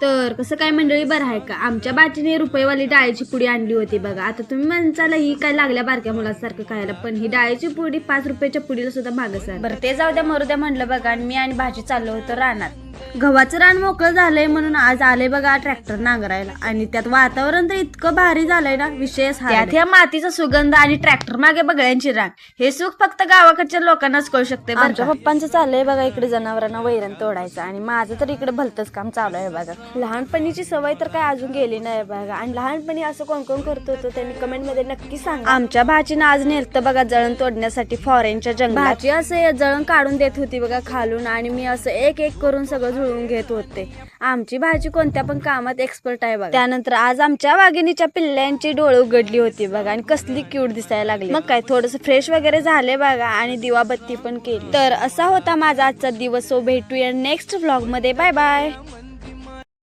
तर कसं काय मंडळी, बरं आहे का? आमच्या बाचीने रुपयेवाली डाळीची पुडी आणली होती बघा. आता तुम्ही म्हणताला ही काय लागल्या बारक्या मुलासारखं खायला, पण ही डाळीची पुडी 5 रुपयाच्या पुडीला सुद्धा मागच आहे. बरं ते जाऊ द्या, मरू द्या म्हणलं बघा. आणि मी आणि भाजी चाललो होतो रानात. गव्हाचं रान मोकळं झालंय म्हणून आज आले बघा ट्रॅक्टर नांगरायला. आणि त्यात वातावरण तर इतकं भारी झालंय ना, विशेष त्यात ह्या मातीचा सुगंध आणि ट्रॅक्टर मागे बगळ्यांची रांग. हे सुख फक्त गावाकडच्या लोकांनाच कळू शकते. आमच्या पप्पांचं चाललंय बघा इकडे जनावरांना वैरण तोडायचं, आणि माझं तर इकडे भलतंच काम चालू आहे बघा. लहानपणीची सवय तर काय अजून गेली नाही बघा. आणि लहानपणी असं कोण कोण करत होतं त्यांनी कमेंट मध्ये नक्की सांगा. आमच्या भाचीनं आज नेलतं बघा जळण तोडण्यासाठी फॉरेनच्या जंगलात. भाची असं जळण काढून देत होती बघा खालून, आणि मी असं एक एक करून सगळं जुळवून घेत होते. आमची भाजी कोणत्या पण कामात एक्सपर्ट आहे बघा. त्यानंतर आज आमच्या वाघिणीच्या पिल्ल्यांची डोळे उघडली होती बघा, आणि कसली क्यूट दिसायला लागली. मग काय थोडस फ्रेश वगैरे झाले बघा, आणि दिवाबत्ती पण केली. तर असा होता माझा आजचा दिवस. सो भेटूया नेक्स्ट व्लॉग मध्ये. Bye bye.